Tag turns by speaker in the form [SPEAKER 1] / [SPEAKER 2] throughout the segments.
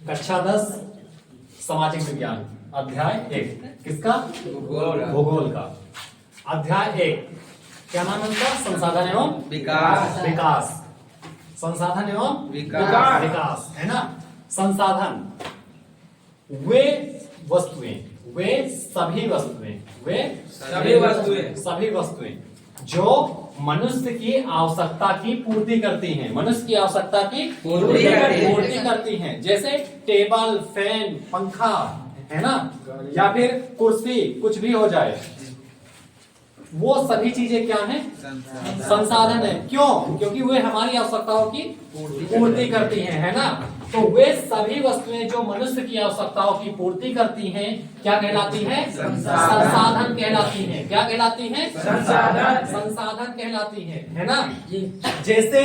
[SPEAKER 1] कक्षा 10 सामाजिक विज्ञान अध्याय 1 किसका? भूगोल का। अध्याय 1 क्या नाम है उनका? संसाधन एवं विकास। संसाधन एवं विकास है ना। संसाधन वे वस्तुएं, वे सभी वस्तुएं जो मनुष्य की आवश्यकता की पूर्ति करती हैं, मनुष्य की आवश्यकता की पूर्ति करती हैं। जैसे टेबल, फैन, पंखा है ना, या फिर कुर्सी, कुछ भी हो जाए, वो सभी चीजें क्या हैं? संसाधन है। क्यों? क्योंकि वे हमारी आवश्यकताओं की पूर्ति करती हैं, है ना। तो वे सभी वस्तुएं जो मनुष्य की आवश्यकताओं की पूर्ति करती हैं क्या कहलाती हैं? संसाधन कहलाती हैं। क्या कहलाती हैं? संसाधन कहलाती हैं, है ना। जैसे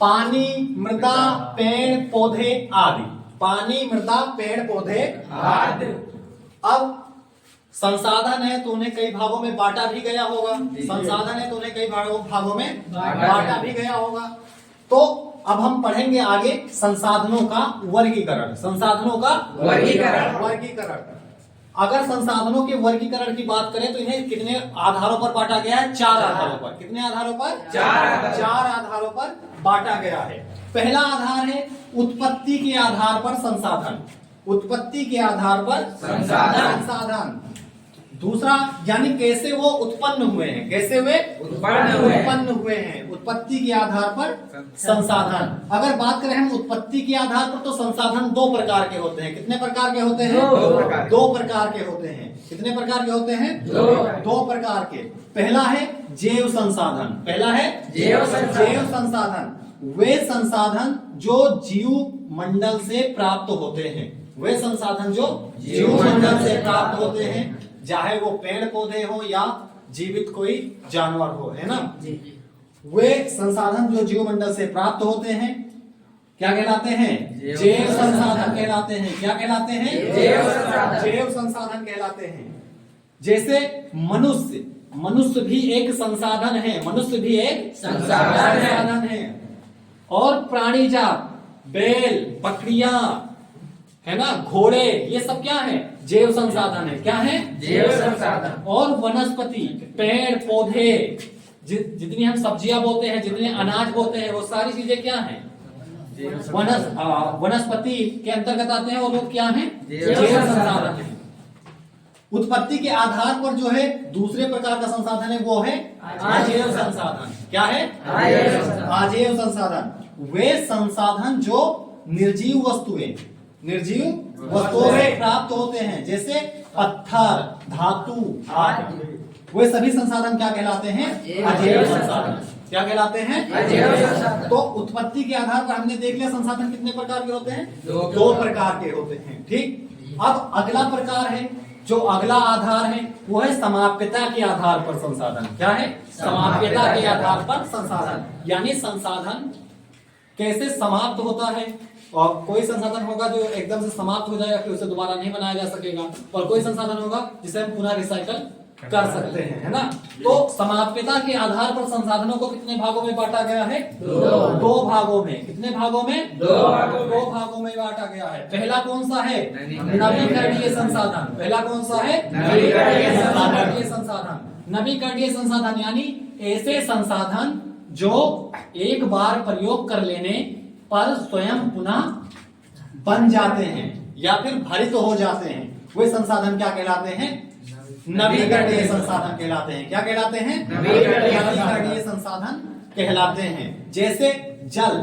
[SPEAKER 1] पानी, मृदा, पेड़ पौधे आदि। पानी, मृदा, पेड़ पौधे आदि। अब संसाधन है तो उन्हें कई भागों में बांटा भी गया होगा। संसाधन है तो उन्हें कई भागों में बांटा भी गया होगा। तो अब हम पढ़ेंगे आगे संसाधनों का वर्गीकरण। संसाधनों का वर्गीकरण। अगर संसाधनों के वर्गीकरण की बात करें तो इन्हें कितने आधारों पर बांटा गया है? 4 आधारों पर। कितने आधारों पर? 4 आधारों पर बांटा गया है। पहला आधार है उत्पत्ति के आधार पर संसाधन। उत्पत्ति के आधार पर संसाधन। दूसरा यानी कैसे वो उत्पन्न हुए हैं, कैसे वे उत्पन्न हुए हैं, उत्पत्ति के आधार पर संसाधन। अगर बात करें हम उत्पत्ति के आधार पर तो संसाधन 2 प्रकार के होते हैं। कितने प्रकार के होते हैं? 2 प्रकार के होते हैं। कितने प्रकार के होते हैं? 2 प्रकार के। पहला है जैव संसाधन। पहला है जैव संसाधन। वे संसाधन जो जीव मंडल से प्राप्त होते हैं। वे संसाधन जो जीव मंडल से प्राप्त होते हैं, चाहे वो पेड़ पौधे हो या जीवित कोई जानवर हो, है ना। वे संसाधन जो जीव मंडल से प्राप्त होते हैं क्या कहलाते हैं? जैव संसाधन कहलाते हैं। क्या कहलाते हैं? जैव संसाधन कहलाते हैं। जैसे मनुष्य भी एक संसाधन है। मनुष्य भी एक संसाधन है। और प्राणी जात, बैल, बकरियां, है ना, घोड़े, ये सब क्या है? जैव संसाधन है। क्या है? जैव संसाधन। और वनस्पति, पेड़ पौधे, जितनी हम सब्जियां बोते हैं, जितने अनाज बोते हैं, वो सारी चीजें क्या हैं? वनस्पति के अंतर्गत आते हैं। वो लोग क्या हैं? जैव संसाधन है। उत्पत्ति के आधार पर जो है दूसरे प्रकार का संसाधन है वो है अजैव संसाधन। क्या है? अजैव संसाधन। वे संसाधन जो निर्जीव वस्तुएं से प्राप्त होते हैं, जैसे पत्थर, धातु आदि। वे सभी संसाधन क्या कहलाते हैं? अजैव संसाधन। क्या कहलाते हैं? अजैव संसाधन। तो उत्पत्ति के आधार पर हमने देख लिया संसाधन कितने प्रकार के होते हैं? 2 प्रकार के होते हैं। ठीक। अब अगला प्रकार है, जो अगला आधार है वो है समाप्यता के आधार पर संसाधन। क्या है? समाप्यता के आधार पर संसाधन। यानी संसाधन कैसे समाप्त होता है, और कोई संसाधन होगा जो एकदम से समाप्त हो जाएगा, फिर उसे दोबारा नहीं बनाया जा सकेगा, और कोई संसाधन होगा जिसे हम पुनः रिसाइकल कर सकते हैं, है ना। तो समाप्यता के आधार पर संसाधनों को कितने भागों में बांटा गया है? 2 भागों में। कितने भागों में? 2 भागों में बांटा गया है। पहला कौन सा है? नवीकरणीय संसाधन। पहला कौन सा है? नवीकरणीय संसाधन। नवीकरणीय संसाधन यानी ऐसे संसाधन जो एक बार प्रयोग कर लेने पर स्वयं पुनः बन जाते हैं या फिर भरित हो जाते हैं। वे संसाधन क्या कहलाते हैं? नवीकरणीय संसाधन कहलाते हैं। क्या कहलाते हैं? नवीकरणीय संसाधन कहलाते हैं। जैसे जल,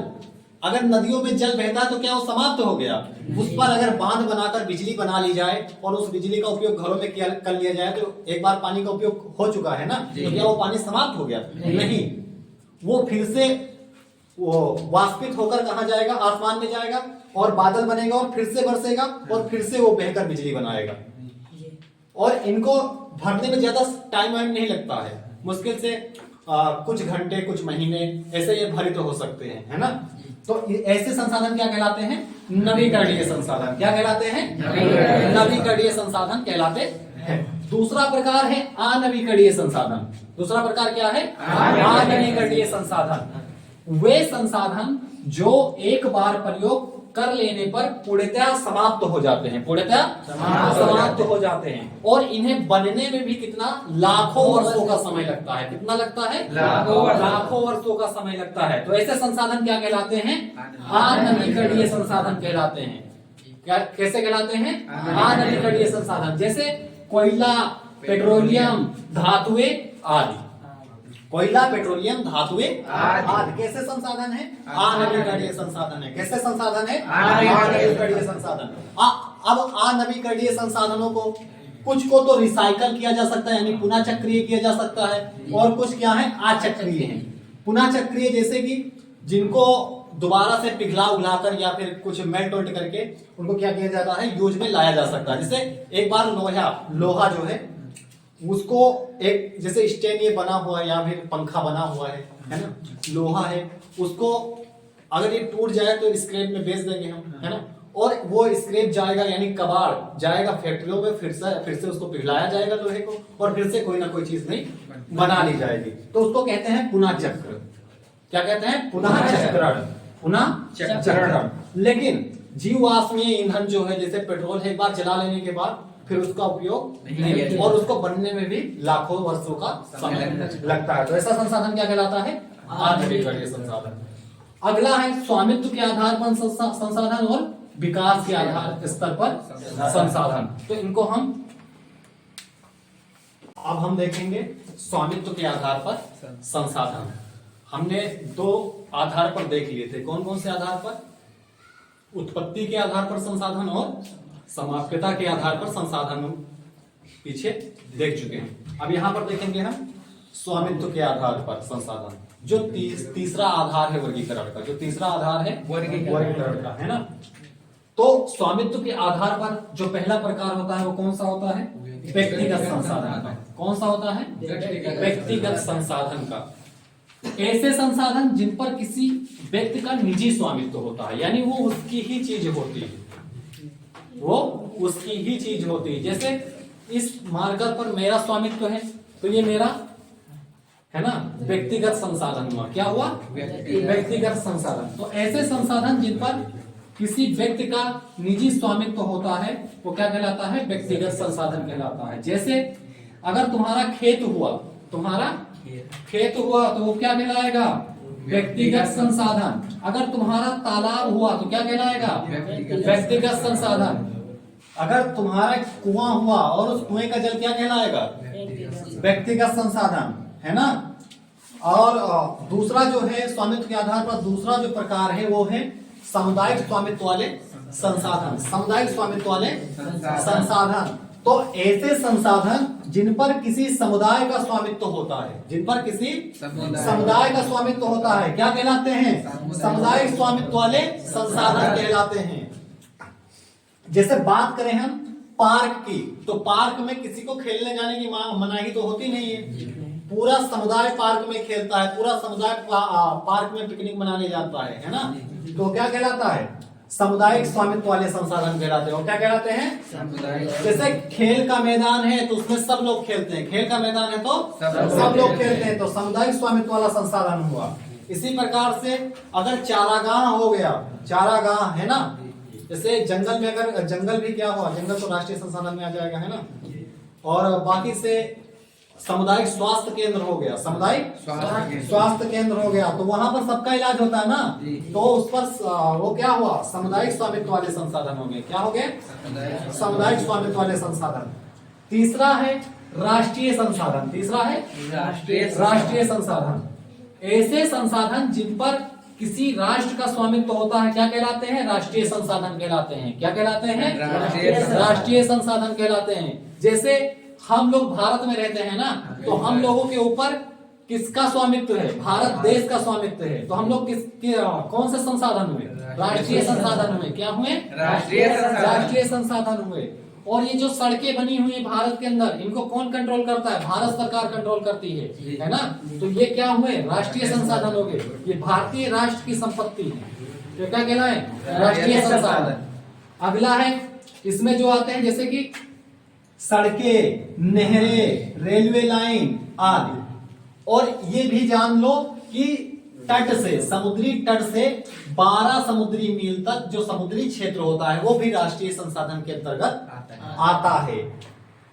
[SPEAKER 1] अगर नदियों में जल बहता है तो क्या वो समाप्त हो गया? उस पर अगर बांध बनाकर बिजली बना ली जाए और उस बिजली का उपयोग घरों में कर लिया जाए तो एक बार पानी का उपयोग हो चुका है ना, तो क्या वो पानी समाप्त हो गया? नहीं, वो फिर से वो वाष्पित होकर कहां जाएगा? आसमान में जाएगा, और बादल बनेगा, और फिर से बरसेगा, और फिर से वो बहकर बिजली बनाएगा। और इनको भरने में ज्यादा टाइम नहीं लगता है। मुश्किल से कुछ घंटे, कुछ महीने ऐसे ये भरित हो सकते हैं, है ना। तो ऐसे संसाधन क्या कहलाते हैं? नवीकरणीय संसाधन। क्या कहलाते हैं? नवीकरणीय संसाधन कहलाते हैं। दूसरा प्रकार है अनवीकरणीय संसाधन। दूसरा प्रकार क्या है? अनवीकरणीय संसाधन। वे संसाधन जो एक बार प्रयोग कर लेने पर पूर्णतः समाप्त हो जाते हैं, पूर्णतः समाप्त हो जाते हैं, और इन्हें बनने में भी कितना लाखों वर्षों का समय लगता है। कितना लगता है? लाखों वर्षों का समय लगता है। तो ऐसे संसाधन क्या कहलाते हैं? अनवीकरणीय संसाधन कहलाते हैं। क्या कैसे कहलाते हैं? अनवीकरणीय संसाधन। जैसे कोयला, पेट्रोलियम, धातुएं आदि। कोयला, पेट्रोलियम, धातुएं आदि कैसे संसाधन है? अनवीकरणीय संसाधन है। कैसे संसाधन है? अनवीकरणीय संसाधन। अब अनवीकरणीय संसाधनों को कुछ को तो रिसाइकल किया जा सकता है, यानी पुनः चक्रीय किया जा सकता है, और कुछ क्या है? अचक्रीय है। पुनः चक्रीय जैसे कि जिनको दोबारा से पिघला उघलाकर या फिर कुछ मेल्ट वेल्ट करके उनको क्या किया जाता है? यूज में लाया जा सकता है। जैसे एक बार लोहा जो है उसको एक जैसे स्टैंड ये बना हुआ है या फिर पंखा बना हुआ है ना, लोहा है, उसको अगर ये टूट जाए तो स्क्रैप में बेच देंगे हम, है ना, और वो स्क्रैप जाएगा यानी कबाड़ जाएगा फैक्ट्रियों में, फिर से उसको पिघलाया जाएगा लोहे को, और फिर से कोई ना कोई चीज नहीं बना ली जाएगी। तो उसको कहते हैं पुनः चक्र। क्या कहते हैं? पुनः चक्रण। पुनः चक्रण। लेकिन जीवाश्मीय ईंधन जो है, जैसे पेट्रोल है, एक बार जला लेने के बाद फिर उसका उपयोग नहीं, और उसको बनने में भी लाखों वर्षों का समय लगता है। तो ऐसा संसाधन क्या कहलाता है? अनवीकरणीय संसाधन। अगला है स्वामित्व के आधार पर संसाधन और विकास के आधार स्तर पर संसाधन। तो इनको हम देखेंगे स्वामित्व के आधार पर संसाधन। हमने दो आधार पर देख लिए थे। कौन कौन से आधार पर? उत्पत्ति के आधार पर संसाधन और समाप्यता के आधार पर संसाधन पीछे देख चुके हैं। अब यहां पर देखेंगे हम स्वामित्व के आधार पर संसाधन, जो तीसरा आधार है वर्गीकरण का। जो तीसरा आधार है वर्गीकरण का, है ना। तो स्वामित्व के आधार पर जो पहला प्रकार होता है वो कौन सा होता है? व्यक्तिगत संसाधन का। कौन सा होता है? व्यक्तिगत संसाधन का। ऐसे संसाधन जिन पर किसी व्यक्ति का निजी स्वामित्व होता है, यानी वो उसकी ही चीज होती है, वो उसकी ही चीज होती है। जैसे इस मार्कर पर मेरा स्वामित्व है, तो ये मेरा है ना, व्यक्तिगत संसाधन हुआ। क्या हुआ? व्यक्तिगत संसाधन। तो ऐसे संसाधन जिन पर किसी व्यक्ति का निजी स्वामित्व होता है वो क्या कहलाता है? व्यक्तिगत संसाधन कहलाता है। जैसे अगर तुम्हारा खेत हुआ तो वो क्या कहलाएगा? व्यक्तिगत संसाधन। अगर तुम्हारा तालाब हुआ तो क्या कहलाएगा? व्यक्तिगत संसाधन। अगर तुम्हारा कुआं हुआ और उस कुएं का जल क्या कहलाएगा? व्यक्तिगत संसाधन, है ना। और दूसरा जो है स्वामित्व के आधार पर दूसरा जो प्रकार है वो है सामुदायिक स्वामित्व वाले संसाधन। सामुदायिक स्वामित्व वाले संसाधन। तो ऐसे संसाधन जिन पर किसी समुदाय का स्वामित्व होता है, जिन पर किसी समुदाय का स्वामित्व होता है, क्या कहलाते हैं? सामुदायिक स्वामित्व वाले संसाधन कहलाते हैं। जैसे बात करें हम पार्क की, तो पार्क में किसी को खेलने जाने की मनाही तो होती नहीं है। पूरा समुदाय पार्क में खेलता है, पूरा समुदाय पार्क में पिकनिक मनाने जाता है ना। तो क्या कहलाता है? सामुदायिक स्वामित्व वाले संसाधन कहलाते हैं। और क्या कहलाते हैं? जैसे खेल का मैदान है तो उसमें सब लोग खेलते हैं, खेल का मैदान है तो सब लोग खेलते हैं, तो सामुदायिक स्वामित्व वाला संसाधन हुआ। इसी प्रकार से अगर चारागाह हो गया, चारागाह है ना, जैसे जंगल में अगर जंगल भी क्या हुआ, जंगल तो राष्ट्रीय संसाधन में आ जाएगा, है ना। और बाकी से सामुदायिक स्वास्थ्य केंद्र हो गया, सामुदायिक स्वास्थ्य केंद्र हो गया, तो वहां पर सबका इलाज होता है ना, तो उस पर वो क्या हुआ? सामुदायिक स्वामित्व वाले संसाधन हो गए। क्या हो गए? सामुदायिक स्वामित्व वाले संसाधन। तीसरा है राष्ट्रीय संसाधन। तीसरा है राष्ट्रीय संसाधन। ऐसे संसाधन जिन पर किसी राष्ट्र का स्वामित्व होता है क्या कहलाते हैं? राष्ट्रीय संसाधन कहलाते हैं। क्या कहलाते हैं? राष्ट्रीय संसाधन कहलाते हैं। जैसे हम लोग भारत में रहते हैं ना, तो हम लोगों के ऊपर किसका स्वामित्व है? भारत देश का स्वामित्व है। तो हम लोग कौन से संसाधन हुए? राष्ट्रीय संसाधन हुए। क्या हुए? राष्ट्रीय संसाधन हुए। और ये जो सड़कें बनी हुई है भारत के अंदर, इनको कौन कंट्रोल करता है? भारत सरकार कंट्रोल करती है ना। तो ये क्या हुए? राष्ट्रीय संसाधन हो गए। ये भारतीय राष्ट्र की संपत्ति है। तो क्या कहलाए? राष्ट्रीय संसाधन। अगला है, इसमें जो आते हैं जैसे कि सड़कें, नहरें, रेलवे लाइन आदि। और ये भी जान लो कि तट से, समुद्री तट से 12 समुद्री मील तक जो समुद्री क्षेत्र होता है वो भी राष्ट्रीय संसाधन के अंतर्गत आता है।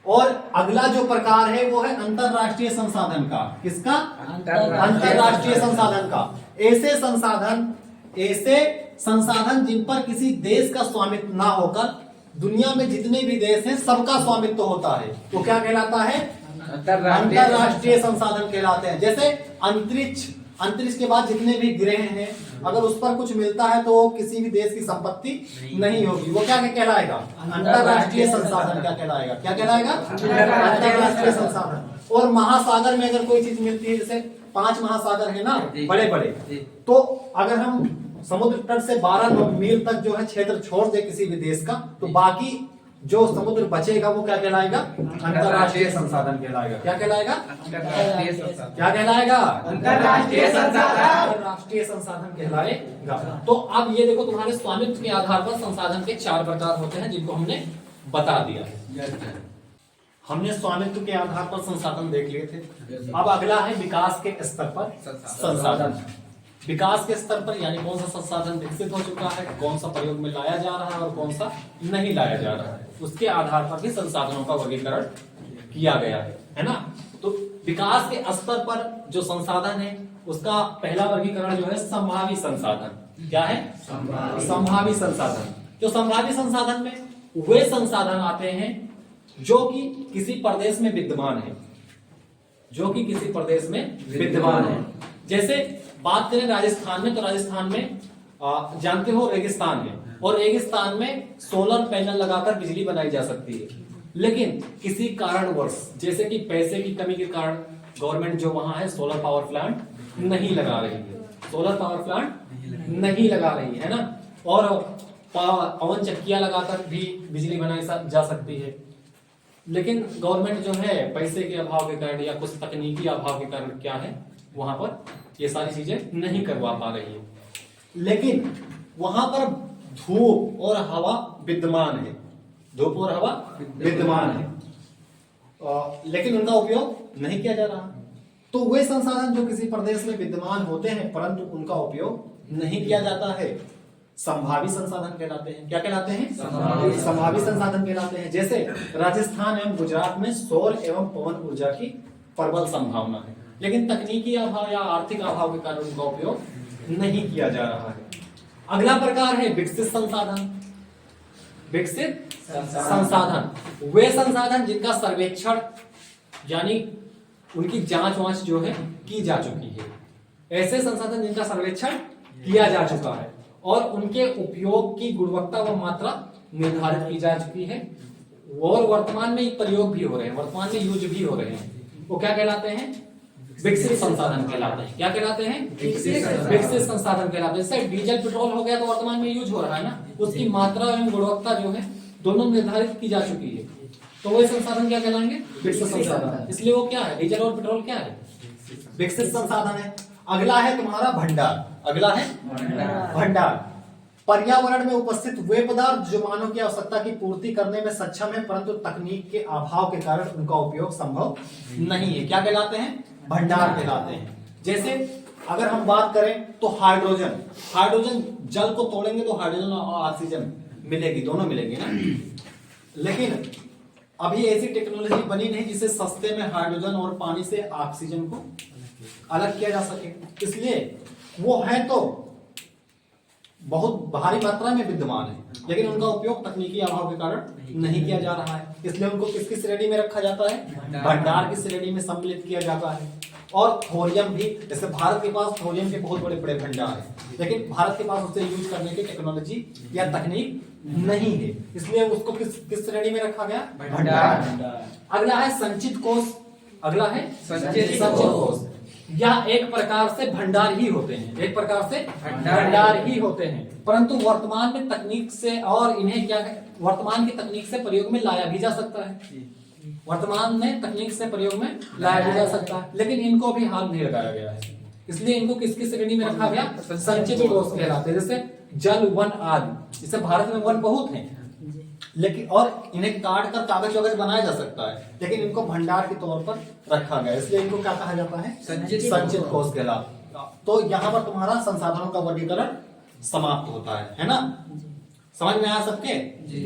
[SPEAKER 1] और अगला जो प्रकार है वो है अंतरराष्ट्रीय संसाधन का। किसका? अंतरराष्ट्रीय संसाधन का। ऐसे संसाधन जिन पर किसी देश का स्वामित्व ना होकर दुनिया में जितने भी देश हैं सबका स्वामित्व होता है, वो क्या कहलाता है? अंतरराष्ट्रीय संसाधन कहलाते हैं। जैसे अंतरिक्ष के बाद जितने भी ग्रह हैं, अगर उस पर कुछ मिलता है तो वो किसी भी देश की संपत्ति नहीं होगी, वो क्या कहलाएगा? अंतरराष्ट्रीय संसाधन। क्या कहलाएगा? क्या कहलाएगा? अंतरराष्ट्रीय संसाधन। और महासागर में अगर कोई चीज मिलती है, जैसे 5 महासागर है ना बड़े बड़े, तो अगर हम समुद्र तट से 12 मील तक जो है क्षेत्र छोड़ दे किसी भी देश का, तो बाकी जो समुद्र बचेगा वो क्या कहलाएगा? अंतरराष्ट्रीय संसाधन कहलाएगा। क्या कहलाएगा? क्या कहलाएगा? अंतरराष्ट्रीय संसाधन। अंतरराष्ट्रीय संसाधन कहलाएगा। तो अब ये देखो, तुम्हारे स्वामित्व के आधार पर संसाधन के 4 प्रकार होते हैं जिनको हमने बता दिया। हमने स्वामित्व के आधार पर संसाधन देख लिए थे। अब अगला है विकास के स्तर पर संसाधन। विकास के स्तर पर यानी कौन सा संसाधन विकसित हो चुका है, कौन सा प्रयोग में लाया जा रहा है और कौन सा नहीं लाया जा रहा है, उसके आधार पर भी संसाधनों का वर्गीकरण किया गया है ना। तो विकास के स्तर पर जो संसाधन है उसका पहला वर्गीकरण जो है संभावी संसाधन। क्या है? संभावी संसाधन। जो संभावी संसाधन में वे संसाधन आते हैं जो कि किसी प्रदेश में विद्यमान है, जो कि किसी प्रदेश में विद्यमान है। जैसे बात करें राजस्थान में, तो राजस्थान में जानते हो रेगिस्तान है, और रेगिस्तान में सोलर पैनल लगाकर बिजली बनाई जा सकती है। लेकिन किसी कारणवश, जैसे कि पैसे की कमी के कारण, गवर्नमेंट जो वहां है सोलर पावर प्लांट नहीं लगा रही है, सोलर पावर प्लांट नहीं लगा रही है ना। और पवन चक्कियां लगाकर भी बिजली बनाई जा सकती है, लेकिन गवर्नमेंट जो है पैसे के अभाव के कारण या कुछ तकनीकी अभाव के कारण क्या है, वहां पर ये सारी चीजें नहीं करवा पा रही है। लेकिन वहां पर धूप और हवा विद्यमान है, धूप और हवा विद्यमान है, लेकिन उनका उपयोग नहीं किया जा रहा। तो वे संसाधन जो किसी प्रदेश में विद्यमान होते हैं परंतु उनका उपयोग नहीं किया जाता है, संभावी संसाधन कहलाते हैं। क्या कहलाते हैं? संभावी संसाधन कहलाते हैं। जैसे राजस्थान एवं गुजरात में सौर एवं पवन ऊर्जा की प्रबल संभावना है, लेकिन तकनीकी अभाव या आर्थिक अभाव के कारण उनका उपयोग नहीं किया जा रहा है। अगला प्रकार है विकसित संसाधन। विकसित संसाधन वे संसाधन जिनका सर्वेक्षण यानी उनकी जांच वांच जो है की जा चुकी है। ऐसे संसाधन जिनका सर्वेक्षण किया जा चुका है और उनके उपयोग की गुणवत्ता व मात्रा निर्धारित की जा चुकी है और वर्तमान में प्रयोग भी हो रहे हैं, वर्तमान में यूज भी हो रहे हैं, वो क्या कहलाते हैं? विकसित संसाधन कहलाते हैं। क्या कहलाते हैं? विकसित संसाधन कहलाते हैं। जैसे डीजल पेट्रोल हो गया तो वर्तमान में यूज हो रहा है ना, उसकी मात्रा एवं गुणवत्ता जो है दोनों निर्धारित की जा चुकी है, तो वही संसाधन क्या कहलाएंगे? विकसित संसाधन। इसलिए वो क्या है? डीजल और पेट्रोल क्या है? विकसित संसाधन है। अगला है तुम्हारा भंडार। अगला है भंडार। पर्यावरण में उपस्थित वे पदार्थ जो मानव की आवश्यकता की पूर्ति करने में सक्षम है परंतु तकनीक के अभाव के कारण उनका उपयोग संभव नहीं है। क्या कहलाते हैं? भंडार कहलाते हैं। जैसे अगर हम बात करें तो हाइड्रोजन जल को तोड़ेंगे तो हाइड्रोजन और ऑक्सीजन मिलेगी, दोनों मिलेंगे ना। लेकिन अभी ऐसी टेक्नोलॉजी बनी नहीं जिससे सस्ते में हाइड्रोजन और पानी से ऑक्सीजन को अलग किया जा सके, इसलिए वो है तो बहुत भारी मात्रा में विद्यमान है, लेकिन उनका उपयोग तकनीकी अभाव के कारण नहीं किया जा रहा है। इसलिए उनको किसकी श्रेणी में रखा जाता है? भंडार की श्रेणी में सम्मिलित किया जाता है। और थोरियम भी, जैसे भारत के पास थोरियम के बहुत बड़े बड़े भंडार हैं, लेकिन भारत के पास उसे यूज करने की टेक्नोलॉजी या तकनीक नहीं है, इसलिए उसको किस श्रेणी में रखा गया? भंडार। अगला है संचित कोष। अगला है संचित कोष। यह एक प्रकार से भंडार ही होते हैं, एक प्रकार से भंडार ही होते हैं, परंतु वर्तमान में तकनीक से और इन्हें क्या है, वर्तमान की तकनीक से प्रयोग में लाया भी जा सकता है, वर्तमान में तकनीक से प्रयोग में लाया भी जा सकता है, लेकिन इनको भी हाथ नहीं लगाया गया है, इसलिए इनको किसकी श्रेणी में रखा गया? संचित कोष कहलाते हैं। जैसे जल, वन आदि, जैसे भारत में वन बहुत हैं, लेकिन और इन्हें काट कर कागज वगैरह बनाया जा सकता है, लेकिन इनको भंडार के तौर पर रखा गया, इसलिए इनको क्या कहा जाता है? संचित कोष तो यहां पर तुम्हारा संसाधनों का वर्गीकरण समाप्त होता है ना? समझ में आया सबके?
[SPEAKER 2] जी